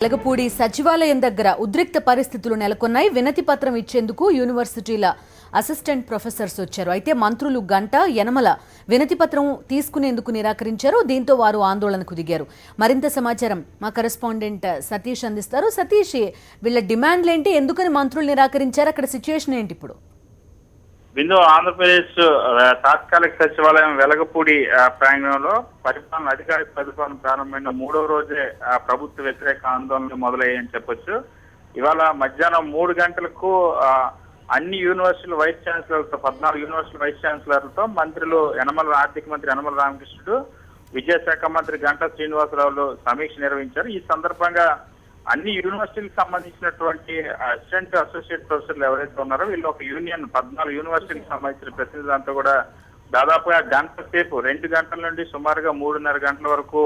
వెలగపూడి సచివాలయం దగ్గర ఉద్రిక్త పరిస్థితులు నెలకొన్నాయి. వినతి పత్రం ఇచ్చేందుకు యూనివర్సిటీల అసిస్టెంట్ ప్రొఫెసర్స్ వచ్చారు. అయితే మంత్రులు గంట యనమల వినతి పత్రం తీసుకునేందుకు నిరాకరించారు. దీంతో వారు ఆందోళనకు దిగారు. మరింత సమాచారం మా కరెస్పాండెంట్ సతీష్ అందిస్తారు. సతీష్, వీళ్ళ డిమాండ్లు ఏంటి? ఎందుకని మంత్రులు నిరాకరించారు? అక్కడ సిచ్యువేషన్ ఏంటి ఇప్పుడు? బిందు ఆంధ్రప్రదేశ్ తాత్కాలిక సచివాలయం వెలగపూడి ప్రాంగణంలో అధికారిక పరిపాలన ప్రారంభమైన 3వ రోజే ప్రభుత్వ వ్యతిరేక ఆందోళనలు మొదలయ్యాయని చెప్పొచ్చు. ఇవాళ మధ్యాహ్నం 3 గంటలకు అన్ని యూనివర్సిటీల వైస్ ఛాన్సలర్లతో 14 యూనివర్సిటీ వైస్ ఛాన్సలర్లతో మంత్రులు ఆర్థిక మంత్రి యనమల రామకృష్ణుడు, విద్యాశాఖ మంత్రి గంటా శ్రీనివాసరావులు సమీక్ష నిర్వహించారు. ఈ సందర్భంగా అన్ని యూనివర్సిటీలకు సంబంధించినటువంటి అసిస్టెంట్ అసోసియేట్ ప్రొఫెసర్లు ఎవరైతే ఉన్నారో వీళ్ళు ఒక యూనియన్ 14 యూనివర్సిటీకి సంబంధించిన ప్రతినిధులంతా కూడా దాదాపుగా గంట సేపు 2 గంటల నుండి సుమారుగా 3:30 గంటల వరకు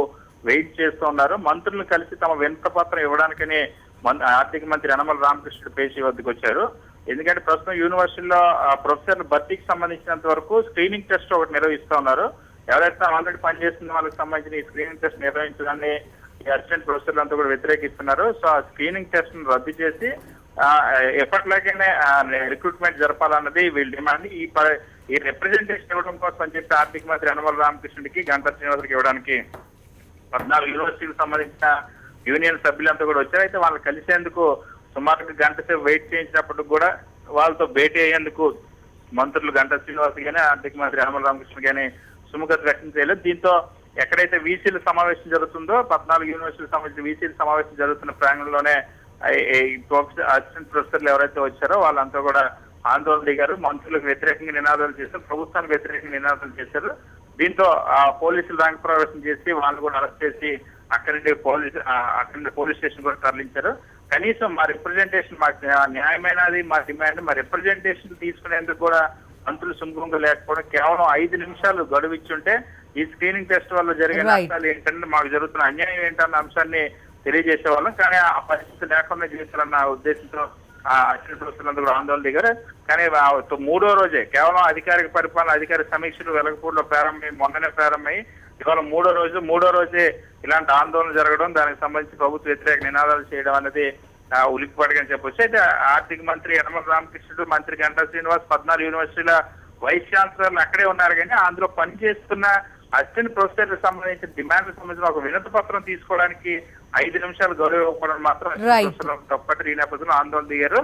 వెయిట్ చేస్తూ ఉన్నారు. మంత్రులను కలిసి తమ వినతి పత్రం ఇవ్వడానికని ఆర్థిక మంత్రి యనమల రామకృష్ణుడు పేషి వద్దకు వచ్చారు. ఎందుకంటే ప్రస్తుతం యూనివర్సిటీలో ప్రొఫెసర్ల భర్తీకి సంబంధించినంత వరకు స్క్రీనింగ్ టెస్ట్ ఒకటి నిర్వహిస్తూ ఉన్నారు. ఎవరైతే ఆల్రెడీ పనిచేస్తున్న వాళ్ళకి సంబంధించిన ఈ స్క్రీనింగ్ టెస్ట్ నిర్వహించడాన్ని అసిస్టెంట్ ప్రొఫెసర్లు అంతా కూడా వ్యతిరేకిస్తున్నారు. సో ఆ స్క్రీనింగ్ టెస్ట్ ను రద్దు చేసి ఎప్పటిలాగానే రిక్రూట్మెంట్ జరపాలన్నది వీళ్ళ డిమాండ్. ఈ రిప్రజెంటేషన్ ఇవ్వడం కోసం అని చెప్పి ఆర్థిక మంత్రి యనమల రామకృష్ణుడికి గంటా శ్రీనివాసరావుకి ఇవ్వడానికి 14 యూనివర్సిటీలకు సంబంధించిన యూనియన్ సభ్యులంతా కూడా వచ్చారు. అయితే వాళ్ళు కలిసేందుకు సుమారుగా గంట సేపు వెయిట్ చేయించినప్పటికి కూడా వాళ్ళతో భేటీ అయ్యేందుకు మంత్రులు గంటా శ్రీనివాస్ గానీ ఆర్థిక మంత్రి యనమల రామకృష్ణ గానీ సుముఖత వ్యక్తం చేయలేదు. దీంతో ఎక్కడైతే వీసీల సమావేశం జరుగుతుందో 14 యూనివర్సిటీలకు సంబంధించిన వీసీల సమావేశం జరుగుతున్న ప్రాంగణంలోనే అసిస్టెంట్ ప్రొఫెసర్లు ఎవరైతే వచ్చారో వాళ్ళంతా కూడా ఆందోళన దిగారు. మంత్రులకు వ్యతిరేకంగా నినాదాలు చేశారు, ప్రభుత్వానికి వ్యతిరేకంగా నినాదాలు చేశారు. దీంతో పోలీసులు రంగ ప్రవేశం చేసి వాళ్ళు కూడా అరెస్ట్ చేసి అక్కడి నుండి పోలీస్ స్టేషన్ కూడా తరలించారు. కనీసం మా రిప్రజెంటేషన్ మాకు న్యాయమైనది మా డిమాండ్, మా రిప్రజెంటేషన్ తీసుకునేందుకు కూడా మంత్రులు సుముఖంగా లేకపోవడం, కేవలం 5 నిమిషాలు గడువు ఇచ్చుంటే ఈ స్క్రీనింగ్ టెస్ట్ వల్ల జరిగే నష్టాలు ఏంటంటే మాకు జరుగుతున్న అన్యాయం ఏంటన్న అంశాన్ని తెలియజేసేవాళ్ళం. కానీ ఆ పరిస్థితి లేకుండా చేశారన్న ఉద్దేశంతో అసిస్టెంట్ ప్రొఫెసర్లందరూ ఆందోళన దిగారు. కానీ 3వ రోజే కేవలం అధికారిక పరిపాలన అధికారిక సమీక్షలు వెలగపూడిలో మొన్ననే ప్రారంభమై ఇవాళ 3వ రోజే ఇలాంటి ఆందోళన జరగడం, దానికి సంబంధించి ప్రభుత్వ వ్యతిరేక నినాదాలు చేయడం అనేది ఉలిక్కిపడని చెప్పొచ్చు. అయితే ఆర్థిక మంత్రి యనమల రామకృష్ణుడు, మంత్రి గంటా శ్రీనివాస్ 14 యూనివర్సిటీల వైస్ ఛాన్సలర్లు అక్కడే ఉన్నారు. కానీ అందులో పనిచేస్తున్న అసిస్టెంట్ ప్రొఫెసర్లకు సంబంధించిన డిమాండ్లకు సంబంధించిన ఒక వినతి పత్రం తీసుకోవడానికి 5 నిమిషాలు గడువు ఇవ్వడం మాత్రం తప్పటి ఈ నేపథ్యంలో ఆందోళన దిగారు.